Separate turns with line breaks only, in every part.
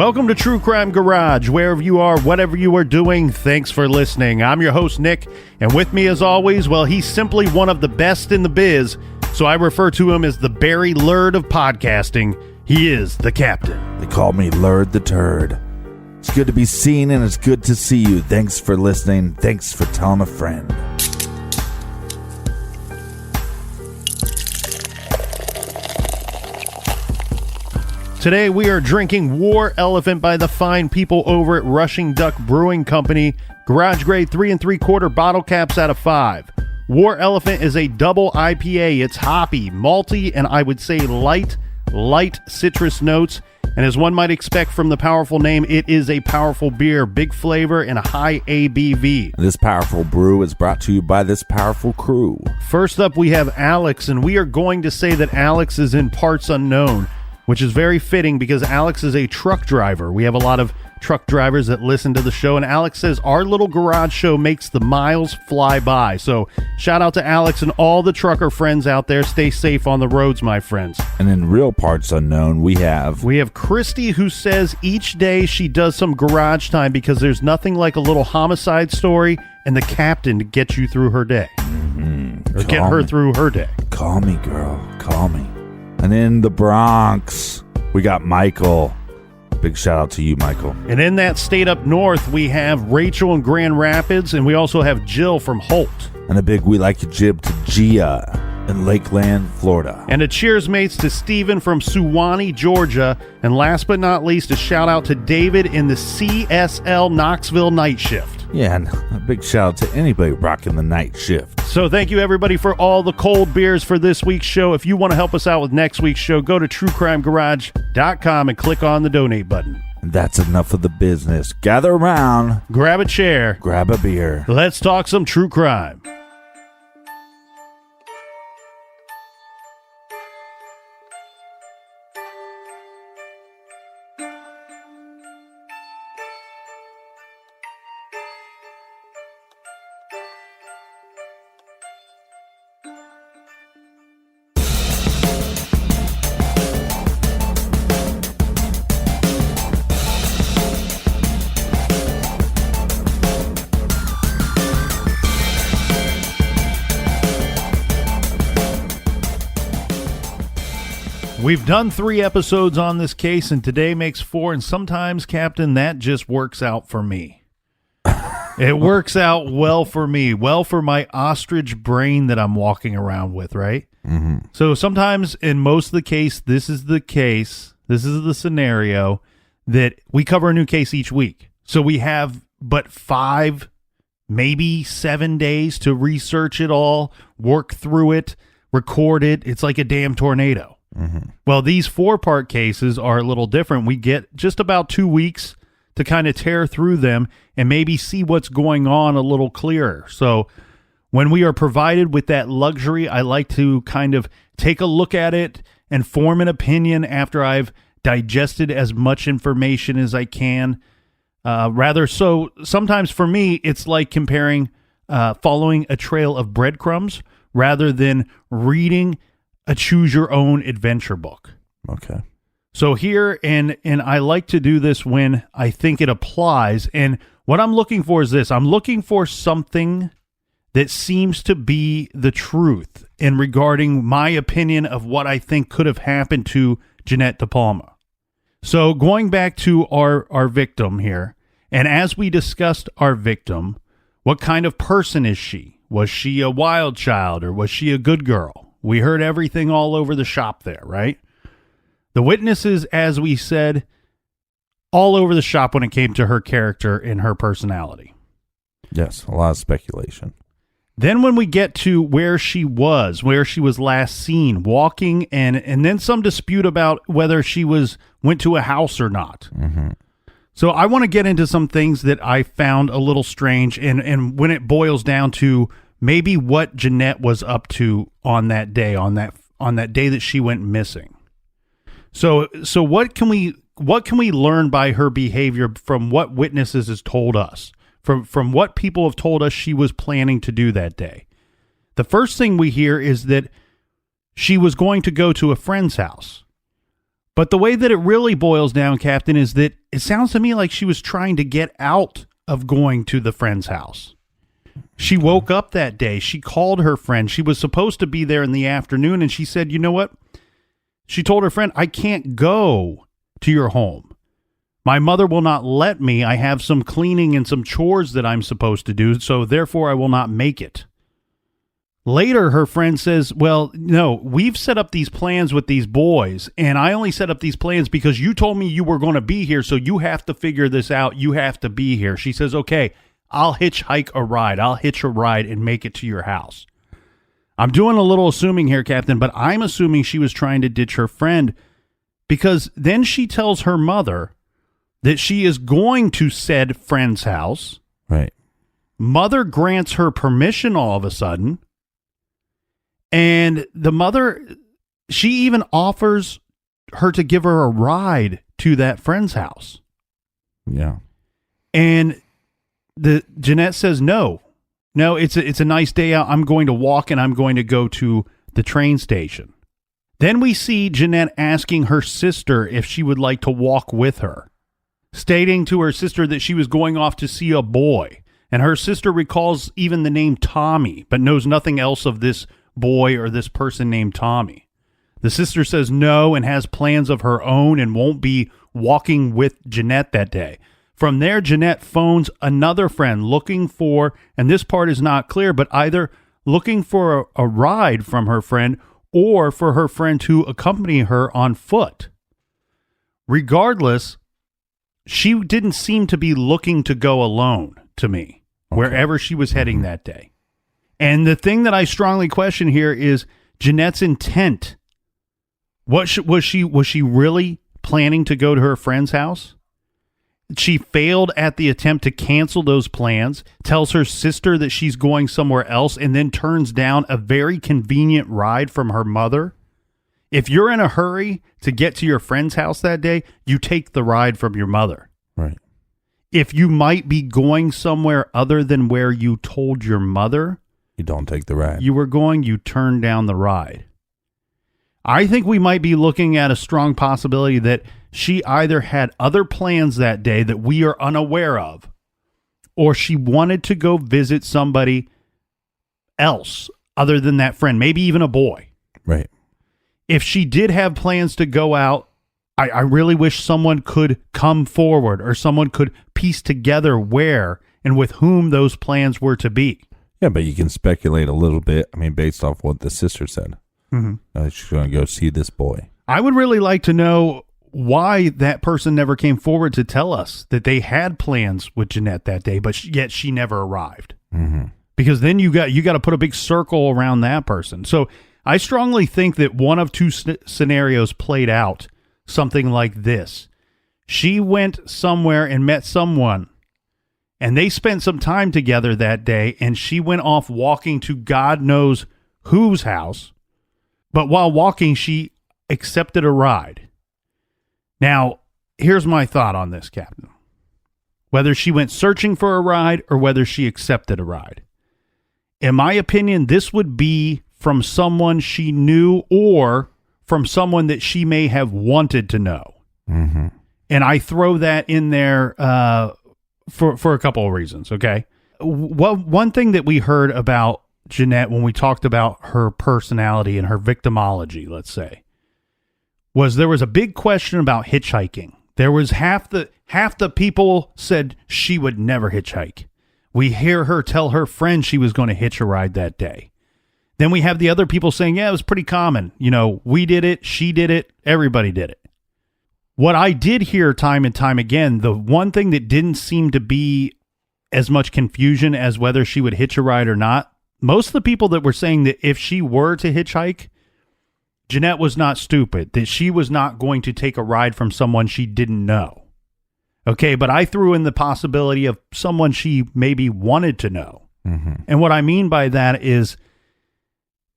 Welcome to True Crime Garage. Wherever you are, whatever you are doing, thanks for listening. I'm your host, Nick, and with me as always, well, he's simply one of the best in the biz, so I refer to him as the Barry Lurd of podcasting. He is the captain.
They call me Lurd the Turd. It's good to be seen and it's good to see you. Thanks for listening. Thanks for telling a friend.
Today we are drinking War Elephant by the fine people over at Rushing Duck Brewing Company. Garage grade 3 3/4 bottle caps out of 5. War Elephant is a double IPA. It's hoppy, malty, and I would say light citrus notes. And as one might expect from the powerful name, it is a powerful beer, big flavor, and a high ABV.
This powerful brew is brought to you by this powerful crew.
First up, we have Alex, and we are going to say that Alex is in parts unknown, which is very fitting because Alex is a truck driver. We have a lot of truck drivers that listen to the show, and Alex says our little garage show makes the miles fly by. So shout out to Alex and all the trucker friends out there. Stay safe on the roads, my friends.
And in real parts unknown, we have
Christy, who says each day she does some garage time because there's nothing like a little homicide story and the captain to get you through her day. Or get her through her day.
Call me, girl. Call me. And in the Bronx, we got Michael. Big shout out to you, Michael.
And in that state up north, we have Rachel in Grand Rapids, and we also have Jill from Holt.
And a big we like your jib to Gia in Lakeland, Florida.
And a cheers mates to Stephen from Suwanee, Georgia. And last but not least, a shout out to David in the CSL Knoxville night shift.
Yeah, and a big shout out to anybody rocking the night shift.
So thank you, everybody, for all the cold beers for this week's show. If you want to help us out with next week's show, go to truecrimegarage.com and click on the donate button.
And that's enough of the business. Gather around.
Grab a chair.
Grab a beer.
Let's talk some true crime. We've done 3 episodes on this case, and today makes 4, and sometimes, Captain, that just works out for me. It works out well for me, well for my ostrich brain that I'm walking around with, right?
Mm-hmm.
So sometimes, in most of the case, this is the scenario that we cover a new case each week. So we have but 5, maybe 7 days to research it all, work through it, record it. It's like a damn tornado.
Mm-hmm.
Well, these 4-part cases are a little different. We get just about 2 weeks to kind of tear through them and maybe see what's going on a little clearer. So when we are provided with that luxury, I like to kind of take a look at it and form an opinion after I've digested as much information as I can. So sometimes for me, it's like comparing following a trail of breadcrumbs rather than reading a choose-your-own adventure book.
Okay.
So here, and I like to do this when I think it applies, and what I'm looking for is this. I'm looking for something that seems to be the truth in regarding my opinion of what I think could have happened to Jeannette DePalma. So going back to our victim here, and as we discussed our victim, what kind of person is she? Was she a wild child, or was she a good girl? We heard everything all over the shop there, right? The witnesses, as we said, all over the shop when it came to her character and her personality.
Yes, a lot of speculation.
Then when we get to where she was last seen, walking, and then some dispute about whether she went to a house or not.
Mm-hmm.
So I want to get into some things that I found a little strange, and when it boils down to maybe what Jeannette was up to on that day, on that day that she went missing. So what can we learn by her behavior from what witnesses has told us, from what people have told us she was planning to do that day? The first thing we hear is that she was going to go to a friend's house. But the way that it really boils down, Captain, is that it sounds to me like she was trying to get out of going to the friend's house. She woke up that day. She called her friend. She was supposed to be there in the afternoon, and she said, you know what? She told her friend, I can't go to your home. My mother will not let me. I have some cleaning and some chores that I'm supposed to do, so therefore I will not make it. Later, her friend says, well, no, we've set up these plans with these boys, and I only set up these plans because you told me you were going to be here, so you have to figure this out. You have to be here. She says, okay, I'll hitchhike a ride. I'll hitch a ride and make it to your house. I'm doing a little assuming here, Captain, but I'm assuming she was trying to ditch her friend because then she tells her mother that she is going to said friend's house.
Right.
Mother grants her permission all of a sudden. And the mother, she even offers her to give her a ride to that friend's house.
Yeah.
And Jeannette says, no, it's a nice day out. I'm going to walk and I'm going to go to the train station. Then we see Jeannette asking her sister if she would like to walk with her, stating to her sister that she was going off to see a boy. And her sister recalls even the name Tommy, but knows nothing else of this boy or this person named Tommy. The sister says no and has plans of her own and won't be walking with Jeannette that day. From there, Jeannette phones another friend looking for, and this part is not clear, but either looking for a ride from her friend or for her friend to accompany her on foot. Regardless, she didn't seem to be looking to go alone to me, wherever she was heading that day. And the thing that I strongly question here is Jeanette's intent. Was she really planning to go to her friend's house? She failed at the attempt to cancel those plans, tells her sister that she's going somewhere else, and then turns down a very convenient ride from her mother. If you're in a hurry to get to your friend's house that day, you take the ride from your mother.
Right.
If you might be going somewhere other than where you told your mother,
you don't take the ride.
You turn down the ride. I think we might be looking at a strong possibility that she either had other plans that day that we are unaware of, or she wanted to go visit somebody else other than that friend, maybe even a boy.
Right.
If she did have plans to go out, I really wish someone could come forward or someone could piece together where and with whom those plans were to be.
Yeah, but you can speculate a little bit. I mean, based off what the sister said.
Mm-hmm.
She's going to go see this boy.
I would really like to know why that person never came forward to tell us that they had plans with Jeannette that day, but yet she never arrived.
Mm-hmm.
Because then you got to put a big circle around that person. So I strongly think that one of two scenarios played out something like this. She went somewhere and met someone, and they spent some time together that day, and she went off walking to God knows whose house. But while walking, she accepted a ride. Now, here's my thought on this, Captain. Whether she went searching for a ride or whether she accepted a ride. In my opinion, this would be from someone she knew or from someone that she may have wanted to know.
Mm-hmm.
And I throw that in there for a couple of reasons, okay? One thing that we heard about Jeannette when we talked about her personality and her victimology, let's say, was there was a big question about hitchhiking. There was half the people said she would never hitchhike. We hear her tell her friend she was going to hitch a ride that day. Then we have the other people saying, yeah, it was pretty common. You know, we did it, she did it, everybody did it. What I did hear time and time again, the one thing that didn't seem to be as much confusion as whether she would hitch a ride or not, most of the people that were saying that if she were to hitchhike, Jeannette was not stupid, that she was not going to take a ride from someone she didn't know. Okay, but I threw in the possibility of someone she maybe wanted to know.
Mm-hmm.
And what I mean by that is,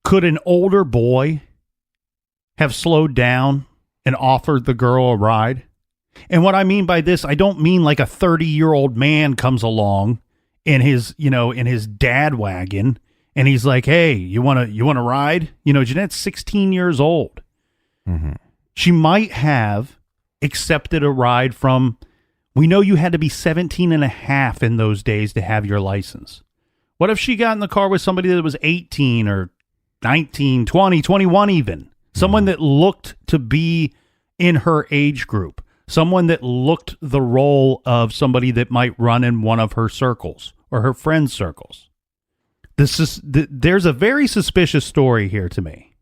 could an older boy have slowed down and offered the girl a ride? And what I mean by this, I don't mean like a 30-year-old man comes along in his dad wagon and he's like, "Hey, you want to ride?" You know, Jeanette's 16 years old.
Mm-hmm.
She might have accepted a ride from, we know you had to be 17 and a half in those days to have your license. What if she got in the car with somebody that was 18 or 19, 20, 21 even? Someone that looked to be in her age group. Someone that looked the role of somebody that might run in one of her circles or her friends' circles. There's a very suspicious story here to me.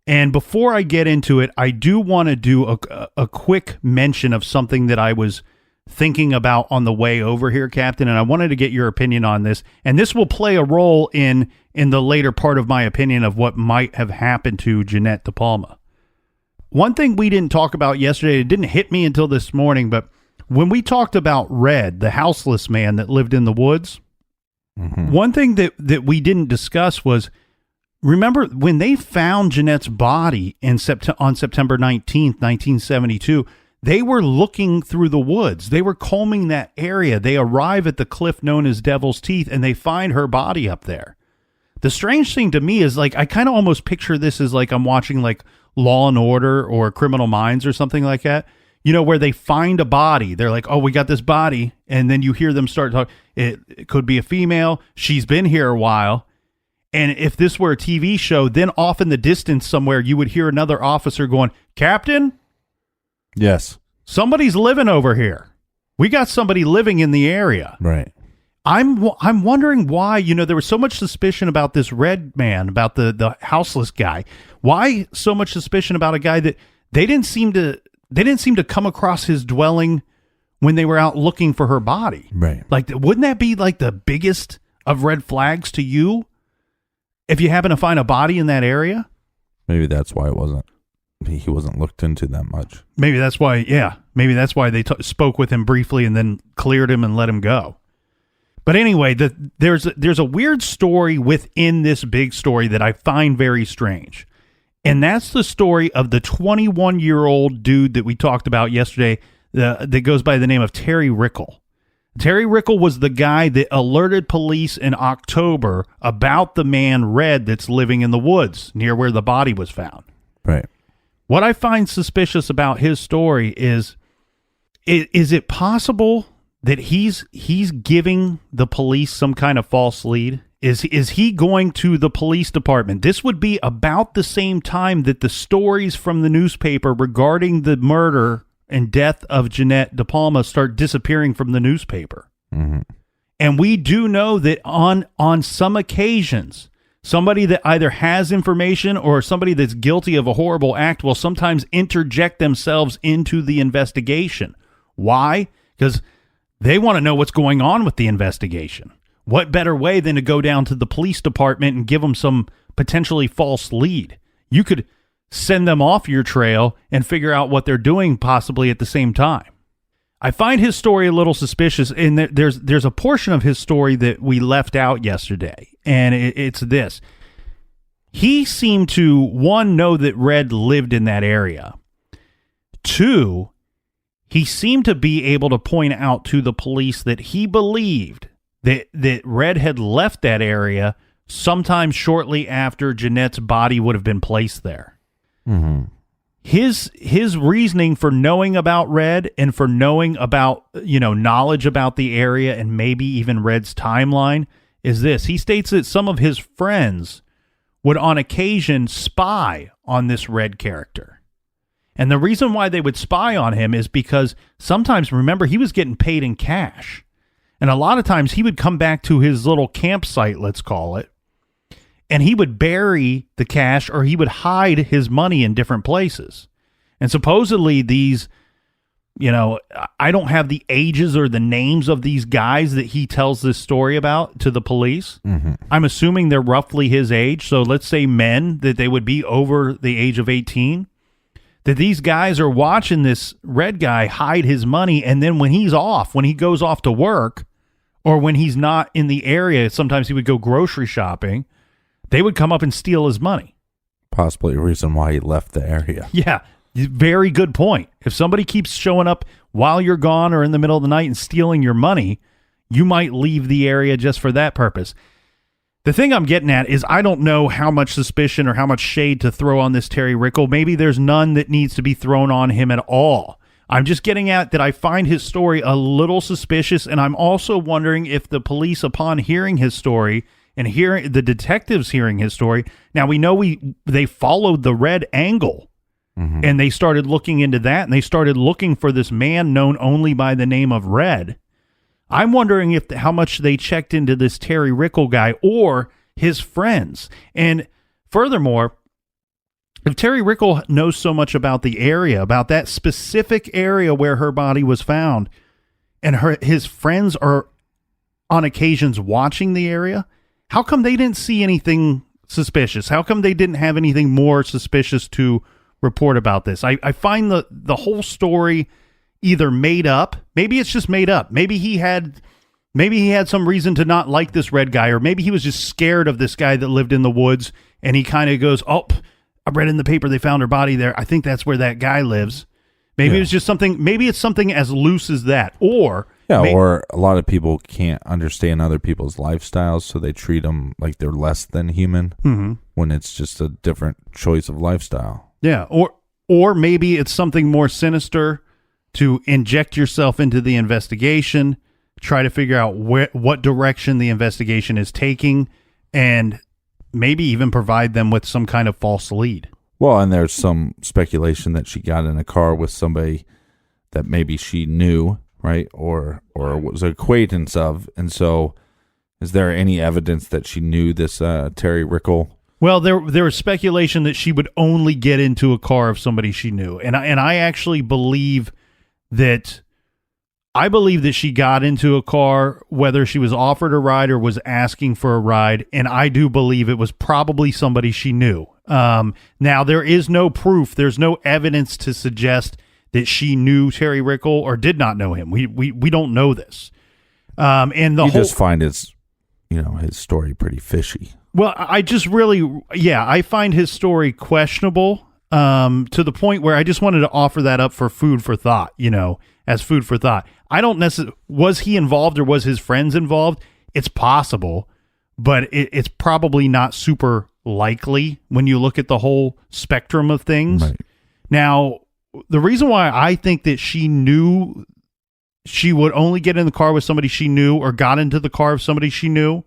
And before I get into it, I do want to do a quick mention of something that I was thinking about on the way over here, Captain, and I wanted to get your opinion on this. And this will play a role in the later part of my opinion of what might have happened to Jeannette DePalma. One thing we didn't talk about yesterday, it didn't hit me until this morning, but when we talked about Red, the houseless man that lived in the woods, one thing that we didn't discuss was, remember when they found Jeanette's body on September 19th, 1972, they were looking through the woods. They were combing that area. They arrive at the cliff known as Devil's Teeth, and they find her body up there. The strange thing to me is, like, I kind of almost picture this as like I'm watching like Law and Order or Criminal Minds or something like that. You know, where they find a body. They're like, oh, we got this body. And then you hear them start talking. It could be a female. She's been here a while. And if this were a TV show, then off in the distance somewhere, you would hear another officer going, Captain?
Yes.
Somebody's living over here. We got somebody living in the area.
Right.
I'm wondering why, you know, there was so much suspicion about this Red man, about the houseless guy. Why so much suspicion about a guy that they didn't seem to come across his dwelling when they were out looking for her body.
Right.
Like, wouldn't that be like the biggest of red flags to you if you happen to find a body in that area?
Maybe that's why he wasn't looked into that much.
Maybe that's why, yeah. Maybe that's why they spoke with him briefly and then cleared him and let him go. But anyway, there's a weird story within this big story that I find very strange. And that's the story of the 21-year-old dude that we talked about yesterday that goes by the name of Terry Rickle. Terry Rickle was the guy that alerted police in October about the man Red that's living in the woods near where the body was found.
Right.
What I find suspicious about his story is it possible that he's giving the police some kind of false lead? Is he going to the police department? This would be about the same time that the stories from the newspaper regarding the murder and death of Jeannette DePalma start disappearing from the newspaper.
Mm-hmm.
And we do know that on some occasions, somebody that either has information or somebody that's guilty of a horrible act will sometimes interject themselves into the investigation. Why? Because they want to know what's going on with the investigation. What better way than to go down to the police department and give them some potentially false lead? You could send them off your trail and figure out what they're doing possibly at the same time. I find his story a little suspicious, and there's a portion of his story that we left out yesterday, and it's this. He seemed to, one, know that Red lived in that area. Two, he seemed to be able to point out to the police that he believed that Red had left that area sometime shortly after Jeanette's body would have been placed there.
Mm-hmm.
His reasoning for knowing about Red and for knowing about, knowledge about the area and maybe even Red's timeline is this. He states that some of his friends would on occasion spy on this Red character. And the reason why they would spy on him is because sometimes, remember, he was getting paid in cash. And a lot of times he would come back to his little campsite, let's call it, and he would bury the cash or he would hide his money in different places. And supposedly these, I don't have the ages or the names of these guys that he tells this story about to the police.
Mm-hmm.
I'm assuming they're roughly his age. So let's say men, that they would be over the age of 18. That these guys are watching this Red guy hide his money, and then when he goes off to work, or when he's not in the area, sometimes he would go grocery shopping, they would come up and steal his money.
Possibly a reason why he left the area.
Yeah, very good point. If somebody keeps showing up while you're gone or in the middle of the night and stealing your money, you might leave the area just for that purpose. The thing I'm getting at is I don't know how much suspicion or how much shade to throw on this Terry Rickle. Maybe there's none that needs to be thrown on him at all. I'm just getting at that I find his story a little suspicious, and I'm also wondering if the police, upon hearing his story and hearing the detectives hearing his story, now we know they followed the red angle, and they started looking into that, and they started looking for this man known only by the name of Red. I'm wondering if how much they checked into this Terry Rickle guy or his friends. And furthermore, if Terry Rickle knows so much about the area, about that specific area where her body was found, and his friends are on occasions watching the area, how come they didn't see anything suspicious? How come they didn't have anything more suspicious to report about this? I find the whole story either made up. Maybe it's just made up. Maybe he had some reason to not like this Red guy, or maybe he was just scared of this guy that lived in the woods, and he kind of goes, "Oh, I read in the paper they found her body there. I think that's where that guy lives." Maybe it's just something. Maybe it's something as loose as that, or
or a lot of people can't understand other people's lifestyles, so they treat them like they're less than human when it's just a different choice of lifestyle.
Yeah, or maybe it's something more sinister, to inject yourself into the investigation, try to figure out what direction the investigation is taking, and maybe even provide them with some kind of false lead.
Well, and there's some speculation that she got in a car with somebody that maybe she knew, right, or was an acquaintance of. And so is there any evidence that she knew this Terry Rickle?
Well, there was speculation that she would only get into a car of somebody she knew. And I actually believe that she got into a car, whether she was offered a ride or was asking for a ride, and I do believe it was probably somebody she knew. Now, there is no proof, there's no evidence to suggest that she knew Terry Rickle or did not know him. We don't know this. And the
just find his story pretty fishy.
Well, I just really, I find his story questionable. To the point where I just wanted to offer that up for food for thought, as food for thought. I don't necessarily, was he involved or was his friends involved? It's possible, but it's probably not super likely when you look at the whole spectrum of things. Right. Now, the reason why I think that she knew she would only get in the car with somebody she knew, or got into the car of somebody she knew,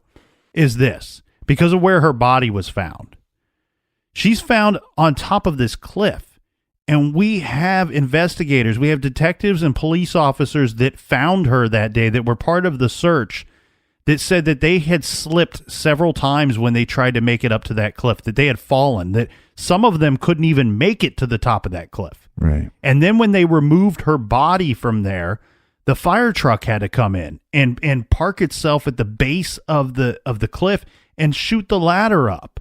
is this, because of where her body was found. She's found on top of this cliff, and we have investigators, we have detectives and police officers that found her that day, that were part of the search, that said that they had slipped several times when they tried to make it up to that cliff, that they had fallen, that some of them couldn't even make it to the top of that cliff.
Right.
And then when they removed her body from there, the fire truck had to come in and park itself at the base of the cliff and shoot the ladder up.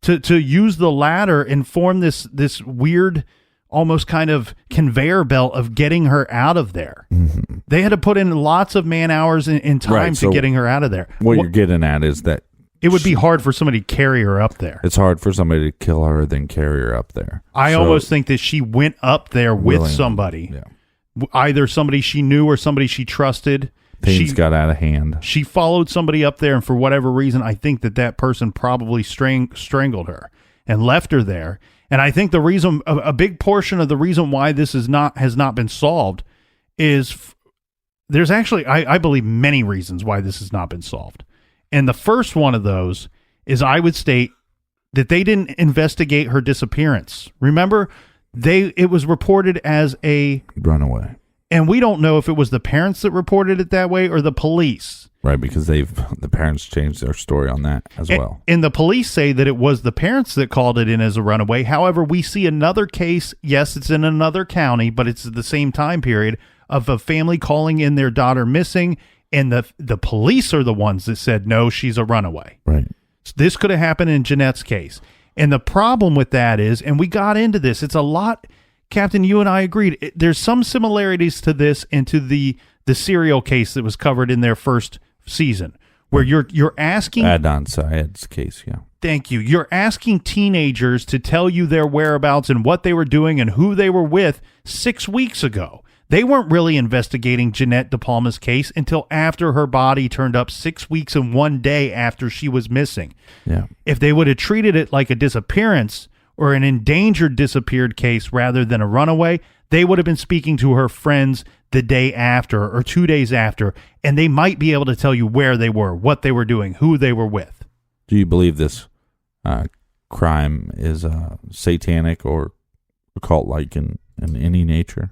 To use the ladder and form this weird, almost kind of conveyor belt of getting her out of there. Mm-hmm. They had to put in lots of man hours in time to getting her out of there.
What you're getting at is that
it would be hard for somebody to carry her up there.
It's hard for somebody to kill her, then carry her up there.
I almost think that she went up there with somebody. Yeah. Either somebody she knew or somebody she trusted.
Things got out of hand.
She followed somebody up there, and for whatever reason, I think that person probably strangled her and left her there. And I think the reason, a big portion of the reason why this has not been solved, is there's actually, I believe, many reasons why this has not been solved. And the first one of those is, I would state that they didn't investigate her disappearance. Remember, it was reported as a
runaway.
And we don't know if it was the parents that reported it that way or the police.
Right, because the parents changed their story on that as well.
And the police say that it was the parents that called it in as a runaway. However, we see another case, yes, it's in another county, but it's the same time period, of a family calling in their daughter missing, and the police are the ones that said, no, she's a runaway.
Right.
So this could have happened in Jeanette's case. And the problem with that is, and we got into this, it's a lot... Captain, you and I agreed. There's some similarities to this and to the serial case that was covered in their first season, where you're asking
Adnan Syed's case. Yeah.
Thank you. You're asking teenagers to tell you their whereabouts and what they were doing and who they were with 6 weeks ago. They weren't really investigating Jeannette DePalma's case until after her body turned up 6 weeks and 1 day after she was missing.
Yeah.
If they would have treated it like a disappearance or an endangered disappeared case rather than a runaway, they would have been speaking to her friends the day after or 2 days after, and they might be able to tell you where they were, what they were doing, who they were with.
Do you believe this crime is satanic or occult-like in any nature?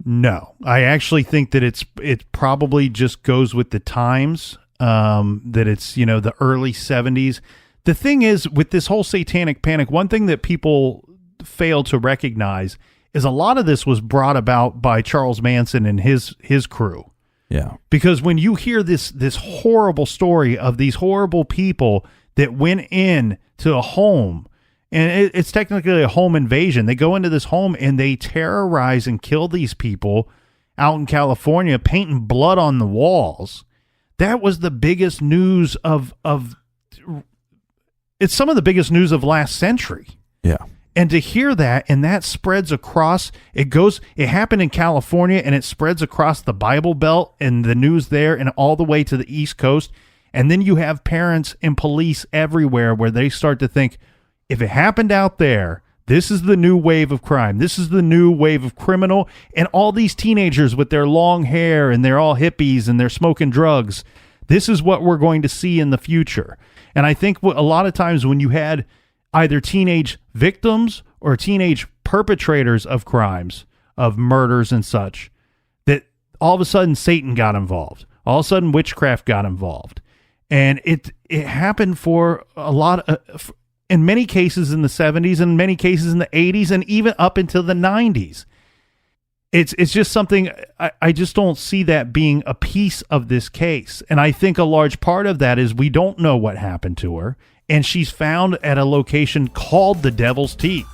No, I actually think that it probably just goes with the times, that it's, the early 70s. The thing is, with this whole satanic panic, one thing that people fail to recognize is a lot of this was brought about by Charles Manson and his crew.
Yeah.
Because when you hear this horrible story of these horrible people that went in to a home, and it's technically a home invasion. They go into this home and they terrorize and kill these people out in California, painting blood on the walls. That was the biggest news it's some of the biggest news of last century.
Yeah.
And to hear that, and that spreads across, it happened in California and it spreads across the Bible Belt and the news there and all the way to the East Coast. And then you have parents and police everywhere where they start to think, if it happened out there, this is the new wave of crime. This is the new wave of criminal. And all these teenagers with their long hair and they're all hippies and they're smoking drugs. This is what we're going to see in the future. And I think a lot of times when you had either teenage victims or teenage perpetrators of crimes, of murders and such, that all of a sudden Satan got involved. All of a sudden witchcraft got involved. And it happened for a lot of... in many cases in the 70s and many cases in the 80s and even up until the 90s. It's just something, I just don't see that being a piece of this case. And I think a large part of that is we don't know what happened to her. And she's found at a location called the Devil's Teeth.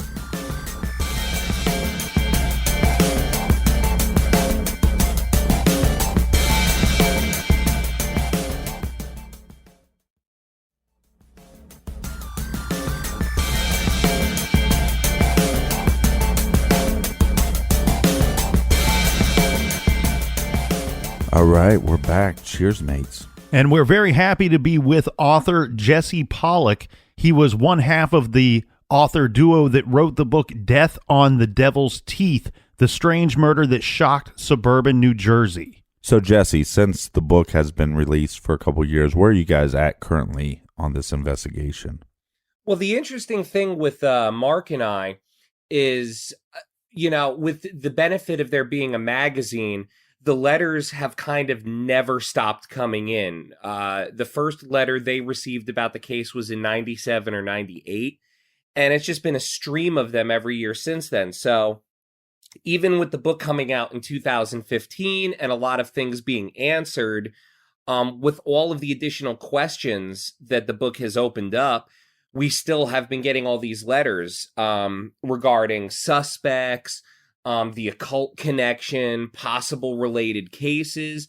All right, we're back. Cheers, mates.
And we're very happy to be with author Jesse Pollock. He was one half of the author duo that wrote the book Death on the Devil's Teeth, the strange murder that shocked suburban New Jersey.
So, Jesse, since the book has been released for a couple years, where are you guys at currently on this investigation?
Well, the interesting thing with Mark and I is, with the benefit of there being a magazine, the letters have kind of never stopped coming in. The first letter they received about the case was in 97 or 98, and it's just been a stream of them every year since then. So even with the book coming out in 2015 and a lot of things being answered, with all of the additional questions that the book has opened up, we still have been getting all these letters regarding suspects, the occult connection, possible related cases.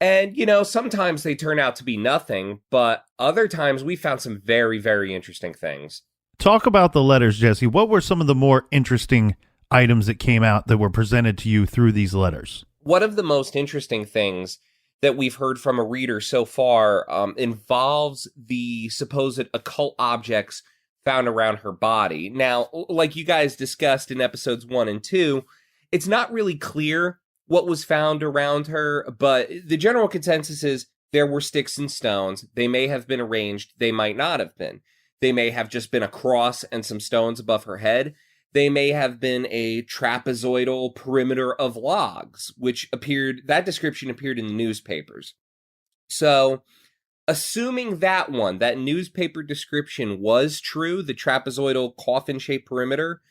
And, sometimes they turn out to be nothing, but other times we found some very, very interesting things.
Talk about the letters, Jesse. What were some of the more interesting items that came out that were presented to you through these letters?
One of the most interesting things that we've heard from a reader so far involves the supposed occult objects found around her body. Now, like you guys discussed in episodes 1 and 2, it's not really clear what was found around her, but the general consensus is there were sticks and stones. They may have been arranged. They might not have been. They may have just been a cross and some stones above her head. They may have been a trapezoidal perimeter of logs, that description appeared in the newspapers. So, assuming that newspaper description was true, the trapezoidal coffin-shaped perimeter,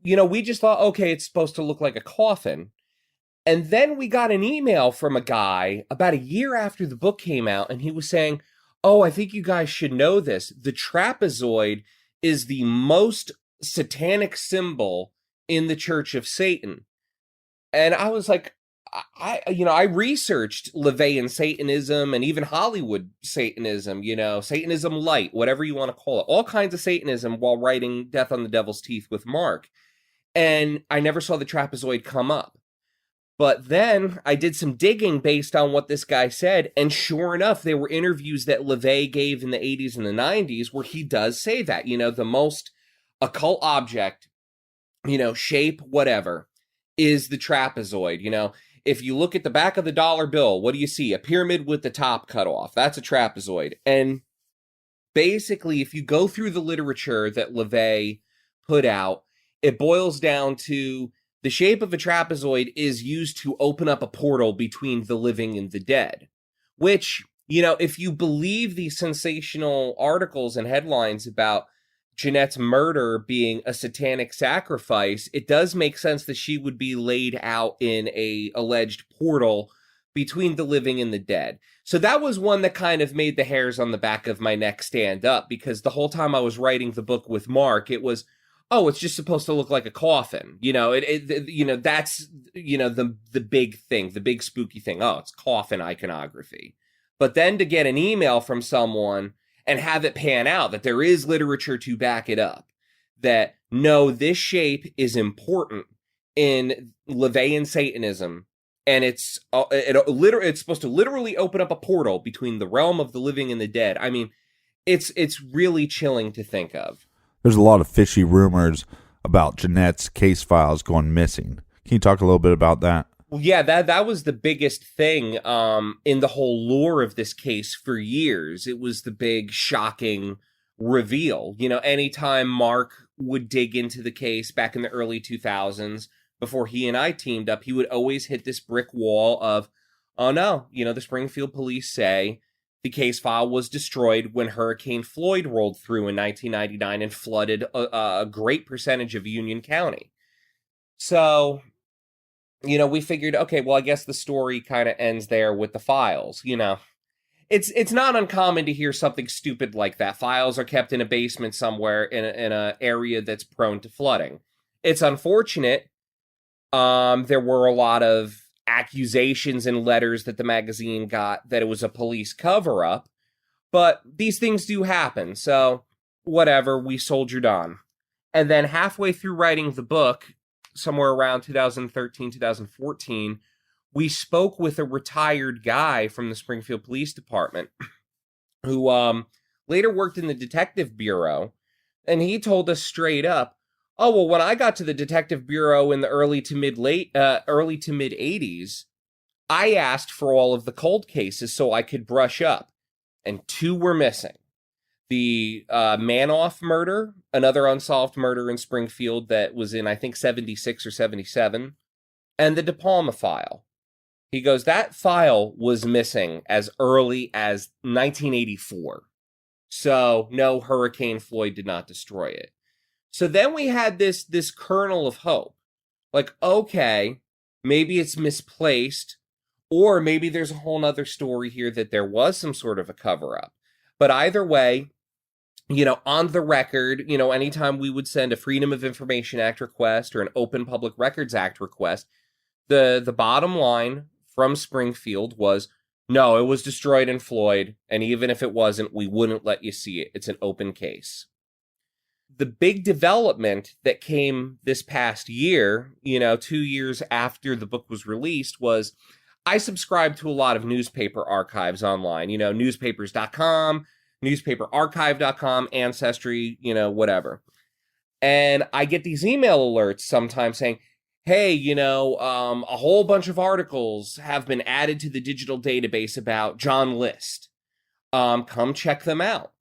we just thought, okay, it's supposed to look like a coffin. And then we got an email from a guy about a year after the book came out, and he was saying, oh, I think you guys should know this. The trapezoid is the most satanic symbol in the Church of Satan. And I was like, I researched LaVeyan Satanism and even Hollywood Satanism, Satanism light, whatever you want to call it, all kinds of Satanism while writing Death on the Devil's Teeth with Mark. And I never saw the trapezoid come up. But then I did some digging based on what this guy said, and sure enough, there were interviews that LaVey gave in the 80s and the 90s where he does say that, the most occult object, shape, whatever, is the trapezoid. If you look at the back of the dollar bill, what do you see? A pyramid with the top cut off. That's a trapezoid. And basically, if you go through the literature that LaVey put out, it boils down to the shape of a trapezoid is used to open up a portal between the living and the dead, which, if you believe these sensational articles and headlines about Jeannette's murder being a satanic sacrifice, it does make sense that she would be laid out in a alleged portal between the living and the dead. So that was one that kind of made the hairs on the back of my neck stand up, because the whole time I was writing the book with Mark, it was, oh, it's just supposed to look like a coffin. That's, the big thing, the big spooky thing. Oh, it's coffin iconography. But then to get an email from someone and have it pan out that there is literature to back it up, that no, this shape is important in LaVeyan Satanism, and it's supposed to literally open up a portal between the realm of the living and the dead. I mean, it's really chilling to think of.
There's a lot of fishy rumors about Jeannette's case files going missing. Can you talk a little bit about that?
Well, yeah, that was the biggest thing in the whole lore of this case for years. It was the big, shocking reveal. Anytime Mark would dig into the case back in the early 2000s, before he and I teamed up, he would always hit this brick wall of, oh no, the Springfield police say the case file was destroyed when Hurricane Floyd rolled through in 1999 and flooded a great percentage of Union County. So, we figured, okay, well, I guess the story kind of ends there with the files. It's not uncommon to hear something stupid like that. Files are kept in a basement somewhere in an area that's prone to flooding. It's unfortunate. There were a lot of accusations and letters that the magazine got that it was a police cover-up, but these things do happen, so whatever, we soldiered on. And then halfway through writing the book, somewhere around 2013, 2014, we spoke with a retired guy from the Springfield Police Department who later worked in the Detective Bureau, and he told us straight up, oh, well, when I got to the Detective Bureau in the early to mid 80s, I asked for all of the cold cases so I could brush up, and 2 were missing. The Manoff murder, another unsolved murder in Springfield that was in, I think, 76 or 77, and the DePalma file. He goes, that file was missing as early as 1984. So, no, Hurricane Floyd did not destroy it. So then we had this kernel of hope. Like, okay, maybe it's misplaced, or maybe there's a whole nother story here that there was some sort of a cover-up. But either way, on the record, anytime we would send a Freedom of Information Act request or an Open Public Records Act request, the bottom line from Springfield was, no, it was destroyed in Floyd, and even if it wasn't, we wouldn't let you see it. It's an open case. The big development that came this past year, 2 years after the book was released, was I subscribe to a lot of newspaper archives online, newspapers.com, newspaperarchive.com, Ancestry, whatever. And I get these email alerts sometimes saying, hey, a whole bunch of articles have been added to the digital database about John List. Come check them out.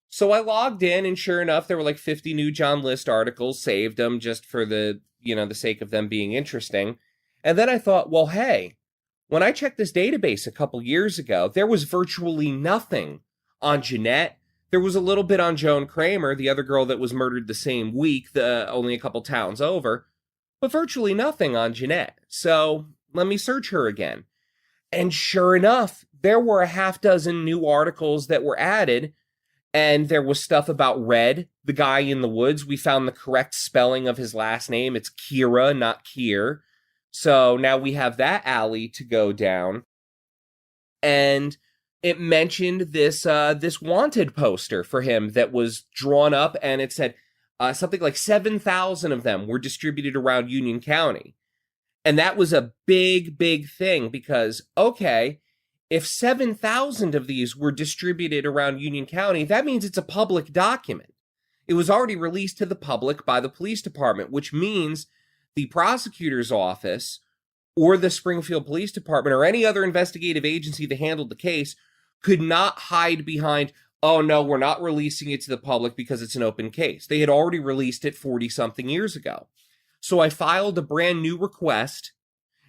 So I logged in, and sure enough, there were like 50 new John List articles, saved them just for the sake of them being interesting. And then I thought, well, hey, when I checked this database a couple years ago, there was virtually nothing on Jeannette. There was a little bit on Joan Kramer, the other girl that was murdered the same week, only a couple towns over, but virtually nothing on Jeannette. So let me search her again. And sure enough, there were a half dozen new articles that were added. And there was stuff about Red, the guy in the woods. We found the correct spelling of his last name. It's Kira, not Kier. So now we have that alley to go down. And it mentioned this wanted poster for him that was drawn up, and it said something like 7,000 of them were distributed around Union County. And that was a big, big thing because, okay, if 7,000 of these were distributed around Union County, that means it's a public document. It was already released to the public by the police department, which means the prosecutor's office or the Springfield Police Department or any other investigative agency that handled the case could not hide behind, oh no, we're not releasing it to the public because it's an open case. They had already released it 40-something years ago. So I filed a brand new request,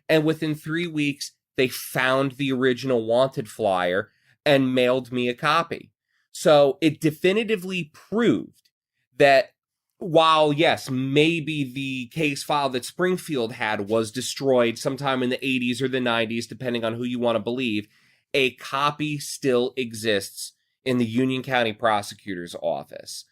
and within 3 weeks, they found the original wanted flyer and mailed me a copy. So it definitively proved that while, yes, maybe the case file that Springfield had was destroyed sometime in the 80s or the 90s, depending on who you want to believe, a copy still exists in the Union County Prosecutor's Office.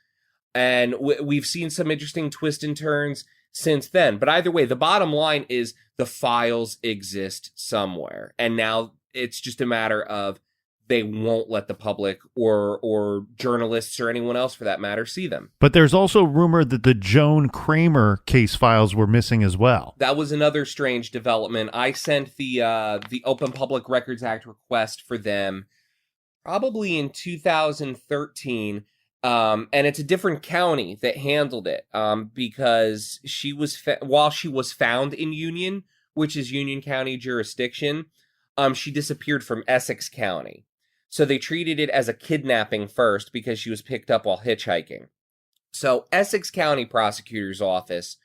And we've seen some interesting twists and turns since then. But either way, the bottom line is the files exist somewhere. And now it's just a matter of they won't let the public or journalists or anyone else for that matter see them.
But there's also rumor that the Joan Kramer case files were missing as well.
That was another strange development. I sent the Open Public Records Act request for them probably in 2013. And it's a different county that handled it because she was while she was found in Union, which is Union County jurisdiction, she disappeared from Essex County. So they treated it as a kidnapping first because she was picked up while hitchhiking. So Essex County Prosecutor's Office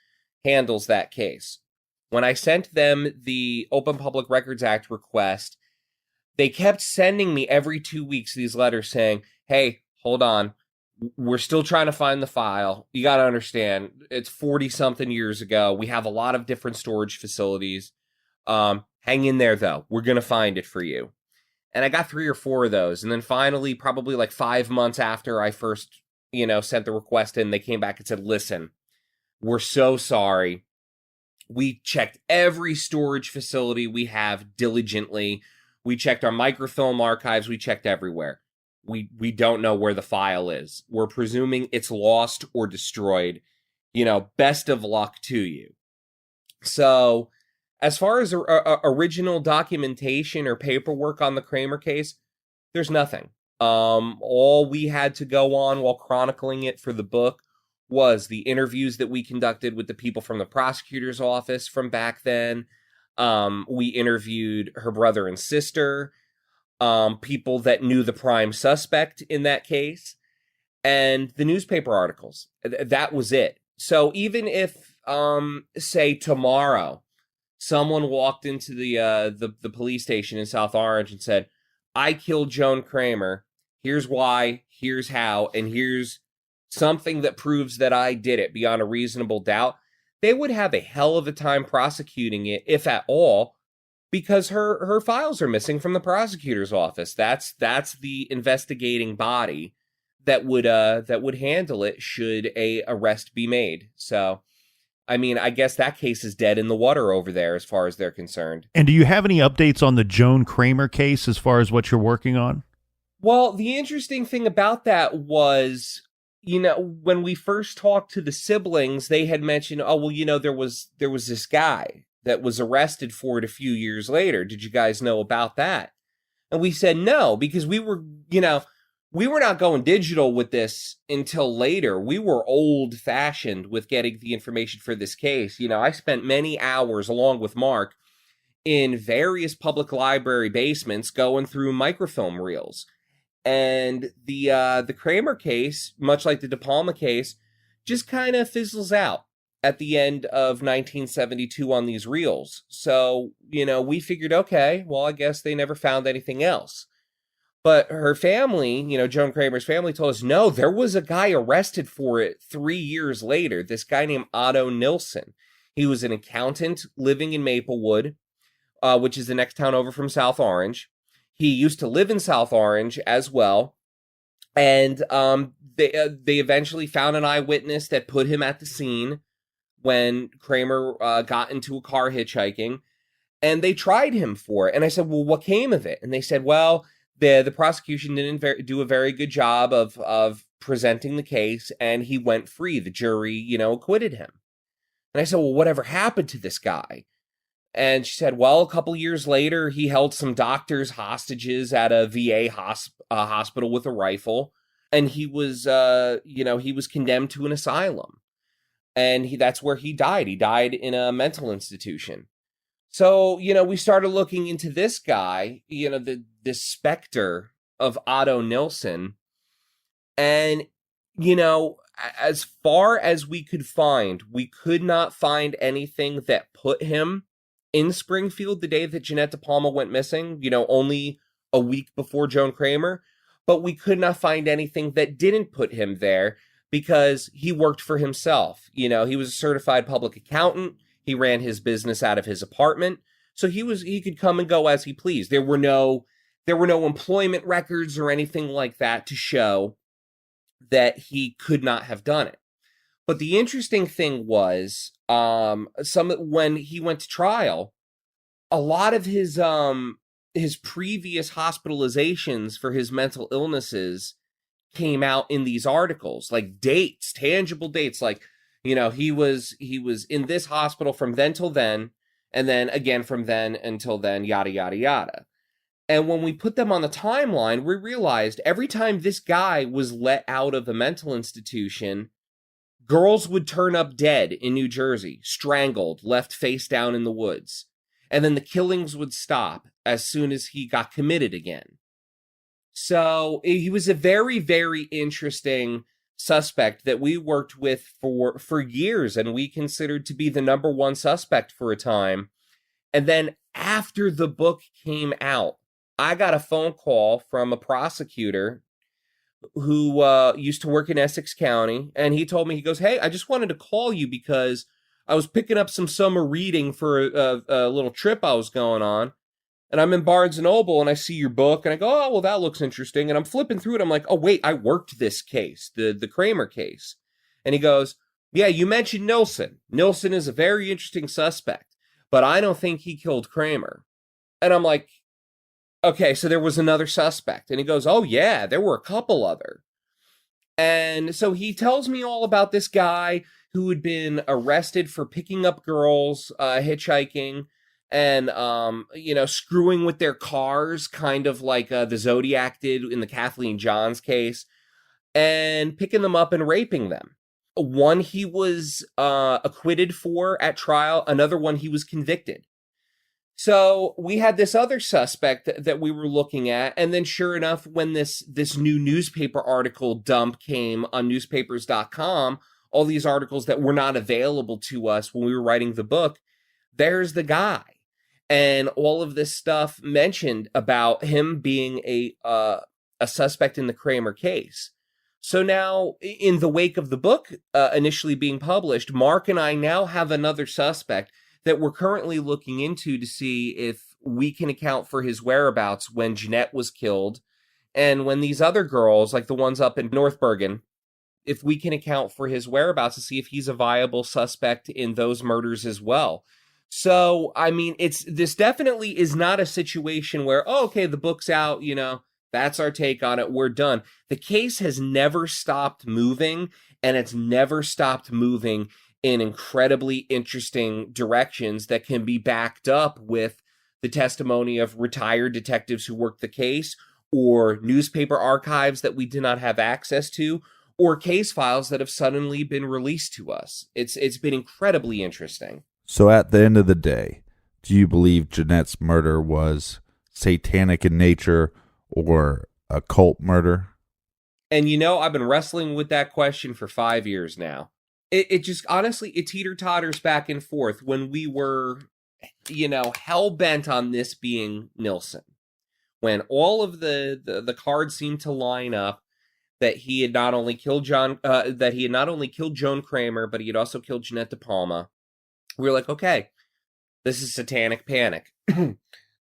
handles that case. When I sent them the Open Public Records Act request, they kept sending me every 2 weeks these letters saying, hey, hold on. We're still trying to find the file. You got to understand, it's 40-something years ago. We have a lot of different storage facilities. Hang in there, though. We're going to find it for you. And I got 3 or 4 of those. And then finally, probably like 5 months after I first, sent the request in, they came back and said, listen, we're so sorry. We checked every storage facility we have diligently. We checked our microfilm archives. We checked everywhere. We don't know where the file is. We're presuming it's lost or destroyed. Best of luck to you. So as far as original documentation or paperwork on the Kramer case, there's nothing. All we had to go on while chronicling it for the book was the interviews that we conducted with the people from the prosecutor's office from back then. We interviewed her brother and sister, people that knew the prime suspect in that case, and the newspaper articles. That was it. So even if, say tomorrow, someone walked into the police station in South Orange and said, I killed Joan Kramer, here's why, here's how, and here's something that proves that I did it beyond a reasonable doubt, they would have a hell of a time prosecuting it, if at all, because her files are missing from the prosecutor's office. That's the investigating body that would handle it should a arrest be made. So, I mean, I guess that case is dead in the water over there as far as they're concerned.
And do you have any updates on the Joan Kramer case as far as what you're working on?
Well, the interesting thing about that was, when we first talked to the siblings, they had mentioned, oh, well, there was this guy that was arrested for it a few years later. Did you guys know about that? And we said no, because we were not going digital with this until later. We were old-fashioned with getting the information for this case. I spent many hours, along with Mark, in various public library basements going through microfilm reels. And the Kramer case, much like the DePalma case, just kind of fizzles out at the end of 1972 on these reels. So, we figured, okay, well, I guess they never found anything else. But her family, Joan Kramer's family, told us, no, there was a guy arrested for it 3 years later, this guy named Otto Nilsson. He was an accountant living in Maplewood, which is the next town over from South Orange. He used to live in South Orange as well. And they eventually found an eyewitness that put him at the scene when Kramer got into a car hitchhiking. And they tried him for it. And I said, well, what came of it? And they said, well, the prosecution didn't do a very good job of presenting the case, and he went free. The jury, acquitted him. And I said, well, whatever happened to this guy? And she said, well, a couple years later, he held some doctors hostages at a VA hospital with a rifle. And he was, he was condemned to an asylum. And that's where he died. He died in a mental institution. So, we started looking into this guy, this specter of Otto Nilsson. And, as far as we could find, we could not find anything that put him in Springfield the day that Jeannette DePalma went missing, only a week before Joan Kramer. But we could not find anything that didn't put him there because he worked for himself. He was a certified public accountant. He ran his business out of his apartment. So he could come and go as he pleased. There were no employment records or anything like that to show that he could not have done it. But the interesting thing was, when he went to trial, a lot of his previous hospitalizations for his mental illnesses came out in these articles, like dates, tangible dates, like, he was in this hospital from then till then, and then again from then until then, yada, yada, yada. And when we put them on the timeline, we realized every time this guy was let out of a mental institution, girls would turn up dead in New Jersey, strangled, left face down in the woods. And then the killings would stop as soon as he got committed again. So he was a very, very interesting suspect that we worked with for years, and we considered to be the number one suspect for a time. And then after the book came out, I got a phone call from a prosecutor who used to work in Essex County, and he told me, he goes, hey, I just wanted to call you because I was picking up some summer reading for a little trip I was going on, and I'm in Barnes & Noble, and I see your book, and I go, oh, well, that looks interesting, and I'm flipping through it, I'm like, oh, wait, I worked this case, the Kramer case. And he goes, yeah, you mentioned Nilsson. Nilsson is a very interesting suspect, but I don't think he killed Kramer. And I'm like, okay, so there was another suspect. And he goes, oh, yeah, there were a couple other. And so he tells me all about this guy who had been arrested for picking up girls, hitchhiking, and, screwing with their cars, kind of like the Zodiac did in the Kathleen Johns case, and picking them up and raping them. One he was acquitted for at trial, another one he was convicted. So we had this other suspect that we were looking at, and then sure enough, when this new newspaper article dump came on newspapers.com, all these articles that were not available to us when we were writing the book, there's the guy. And all of this stuff mentioned about him being a suspect in the Kramer case. So now, in the wake of the book initially being published, Mark and I now have another suspect that we're currently looking into to see if we can account for his whereabouts when Jeannette was killed, and when these other girls, like the ones up in North Bergen, if we can account for his whereabouts to see if he's a viable suspect in those murders as well. So, I mean, this definitely is not a situation where, oh, okay, the book's out, that's our take on it, we're done. The case has never stopped moving, and it's never stopped moving in incredibly interesting directions that can be backed up with the testimony of retired detectives who worked the case, or newspaper archives that we did not have access to, or case files that have suddenly been released to us. It's been incredibly interesting.
So at the end of the day, do you believe Jeannette's murder was satanic in nature or a cult murder?
And I've been wrestling with that question for 5 years now. It just, honestly, it teeter-totters back and forth. When we were, hell-bent on this being Nilsson, when all of the cards seemed to line up that he had not only killed Joan Kramer, but he had also killed Jeannette DePalma, we were like, okay, this is satanic panic.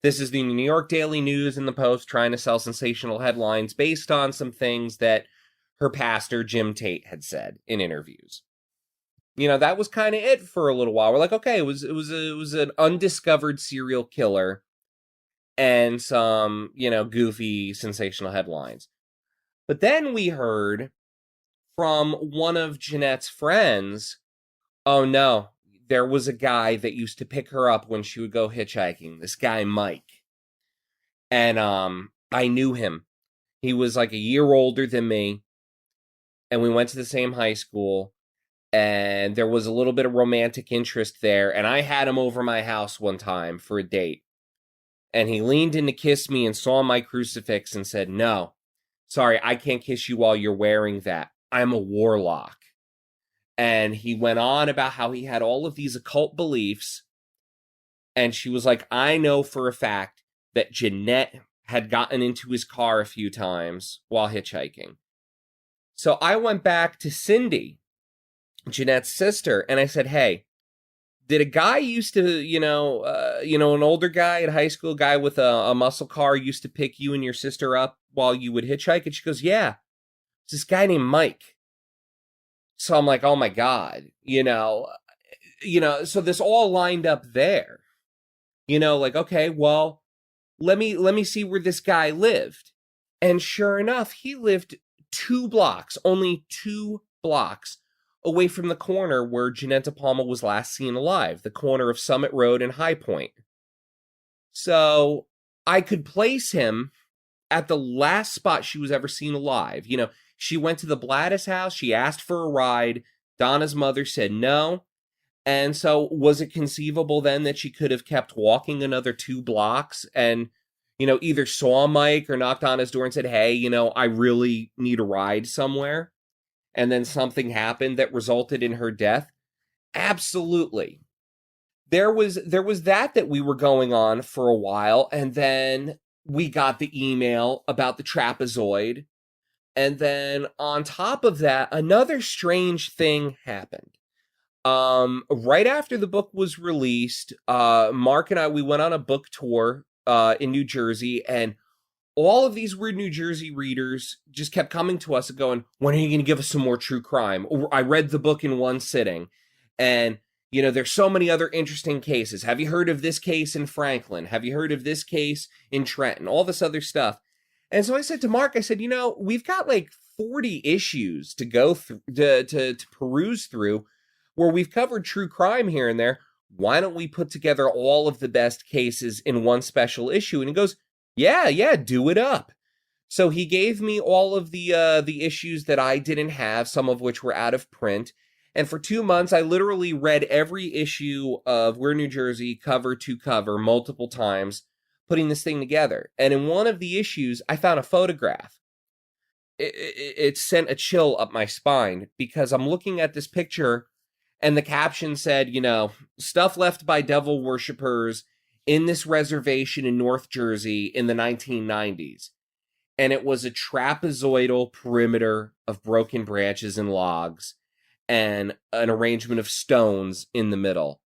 This is the New York Daily News and the Post trying to sell sensational headlines based on some things that her pastor, Jim Tate, had said in interviews. That was kind of it for a little while. We're like, okay, it was an undiscovered serial killer and some, goofy sensational headlines. But then we heard from one of Jeanette's friends, oh no, there was a guy that used to pick her up when she would go hitchhiking, this guy Mike. And I knew him. He was like a year older than me, and we went to the same high school, and there was a little bit of romantic interest there, and I had him over my house one time for a date, and he leaned in to kiss me and saw my crucifix and said, "No, sorry, I can't kiss you while you're wearing that. I'm a warlock." And he went on about how he had all of these occult beliefs, and she was like, "I know for a fact that Jeannette had gotten into his car a few times while hitchhiking." So I went back to Cindy, Jeanette's sister, and I said, "Hey, did a guy used to, an older guy at high school, guy with a muscle car, used to pick you and your sister up while you would hitchhike?" And she goes, "Yeah, it's this guy named Mike." So I'm like, oh my God, so this all lined up there, like, okay, well, let me see where this guy lived. And sure enough, he lived 2 blocks, only 2 blocks away from the corner where Jeannette DePalma was last seen alive, the corner of Summit Road and High Point. So I could place him at the last spot she was ever seen alive. She went to the Blattis house. She asked for a ride. Donna's mother said no. And so was it conceivable then that she could have kept walking another 2 blocks and, either saw Mike or knocked on his door and said, "Hey, I really need a ride somewhere." And then something happened that resulted in her death? Absolutely. There was that we were going on for a while. And then we got the email about the trapezoid. And then on top of that, another strange thing happened. Right after the book was released, Mark and I, we went on a book tour in New Jersey, and all of these weird New Jersey readers just kept coming to us and going, "When are you going to give us some more true crime?" Or, "I read the book in one sitting, and there's so many other interesting cases. Have you heard of this case in Franklin? Have you heard of this case in Trenton?" All this other stuff. And so I said to Mark, I said, we've got like 40 issues to go through, to peruse through, where we've covered true crime here and there. Why don't we put together all of the best cases in one special issue? And he goes, yeah, do it up. So he gave me all of the issues that I didn't have, some of which were out of print. And for 2 months, I literally read every issue of We're New Jersey cover to cover multiple times, putting this thing together. And in one of the issues, I found a photograph. It sent a chill up my spine because I'm looking at this picture and the caption said, "Stuff left by devil worshippers in this reservation in North Jersey in the 1990s. And it was a trapezoidal perimeter of broken branches and logs and an arrangement of stones in the middle.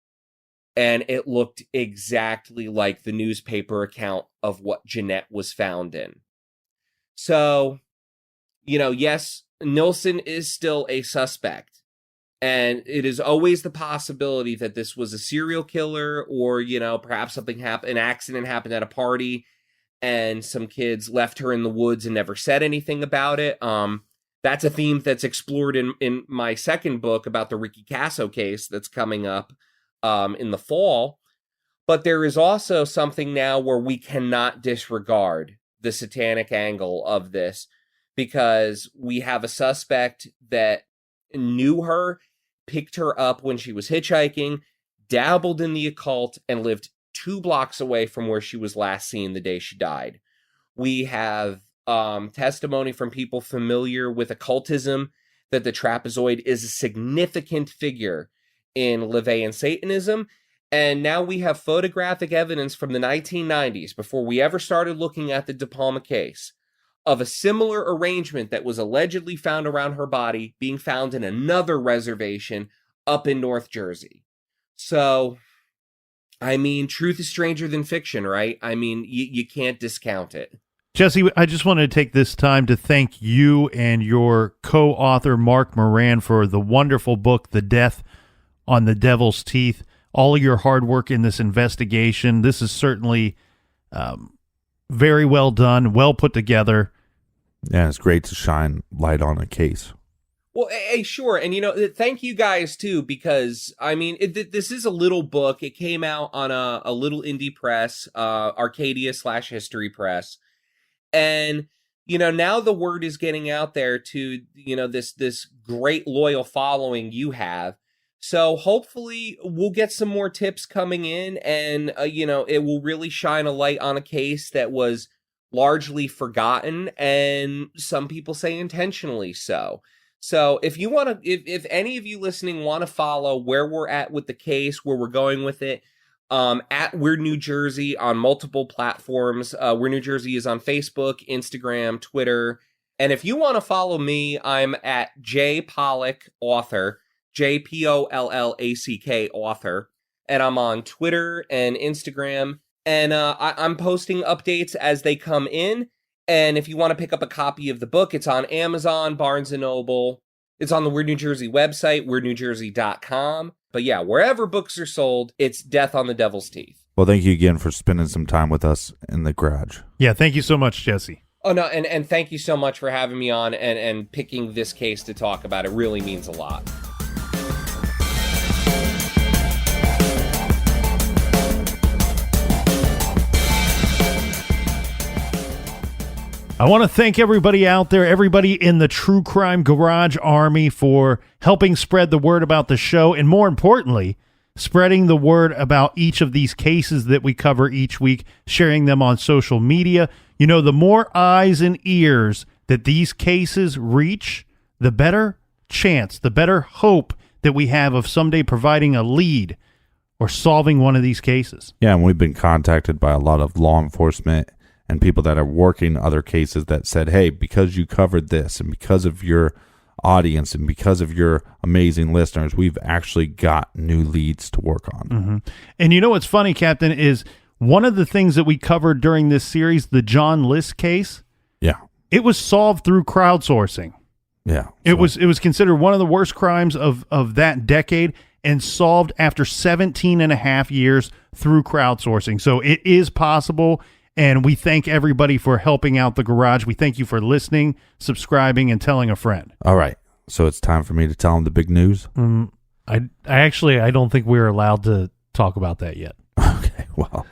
And it looked exactly like the newspaper account of what Jeannette was found in. So, yes, Nilsson is still a suspect. And it is always the possibility that this was a serial killer or, perhaps something happened, an accident happened at a party and some kids left her in the woods and never said anything about it. That's a theme that's explored in my second book about the Ricky Casso case that's coming up in the fall. But there is also something now where we cannot disregard the satanic angle of this because we have a suspect that knew her, picked her up when she was hitchhiking, dabbled in the occult, and lived 2 blocks away from where she was last seen the day she died. We have testimony from people familiar with occultism that the trapezoid is a significant figure in LaVeyan Satanism. And now we have photographic evidence from the 1990s, before we ever started looking at the DePalma case, of a similar arrangement that was allegedly found around her body being found in another reservation up in North Jersey. So, truth is stranger than fiction, right? You can't discount it.
Jesse, I just wanted to take this time to thank you and your co-author, Mark Moran, for the wonderful book, The Death on the Devil's Teeth. All of your hard work in this investigation. This is certainly very well done, well put together.
Yeah, it's great to shine light on a case.
Well, hey, sure. And, thank you guys, too, because, I mean, this is a little book. It came out on a little indie press, Arcadia/History Press. And, now the word is getting out there to, this great loyal following you have. So hopefully we'll get some more tips coming in and, it will really shine a light on a case that was largely forgotten, and some people say intentionally so. So if you want to, if any of you listening want to follow where we're at with the case, where we're going with it, at Weird New Jersey on multiple platforms. Weird New Jersey is on Facebook, Instagram, Twitter. And if you want to follow me, I'm at J Pollack Author, JPOLLACK Author. And I'm on Twitter and Instagram. And I'm posting updates as they come in. And if you want to pick up a copy of the book, it's on Amazon, Barnes & Noble. It's on the Weird New Jersey website, weirdnewjersey.com. But yeah, wherever books are sold, it's Death on the Devil's Teeth.
Well, thank you again for spending some time with us in the garage.
Yeah, thank you so much, Jesse.
Oh, no, and thank you so much for having me on and picking this case to talk about. It really means a lot.
I want to thank everybody out there, everybody in the True Crime Garage Army, for helping spread the word about the show, and more importantly, spreading the word about each of these cases that we cover each week, sharing them on social media. The more eyes and ears that these cases reach, the better chance, the better hope that we have of someday providing a lead or solving one of these cases.
Yeah, and we've been contacted by a lot of law enforcement and people that are working other cases that said, hey, because you covered this and because of your audience and because of your amazing listeners, we've actually got new leads to work on.
Mm-hmm. And what's funny, Captain, is one of the things that we covered during this series, the John List case, it was solved through crowdsourcing.
Yeah.
It was considered one of the worst crimes of that decade and solved after 17 and a half years through crowdsourcing. So it is possible. And we thank everybody for helping out the garage. We thank you for listening, subscribing, and telling a friend.
All right. So it's time for me to tell them the big news.
I don't think we're allowed to talk about that yet.
Okay. Well,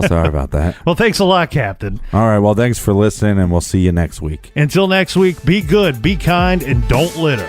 sorry about that.
Well, thanks a lot, Captain.
All right. Well, thanks for listening, and we'll see you next week.
Until next week, be good, be kind, and don't litter.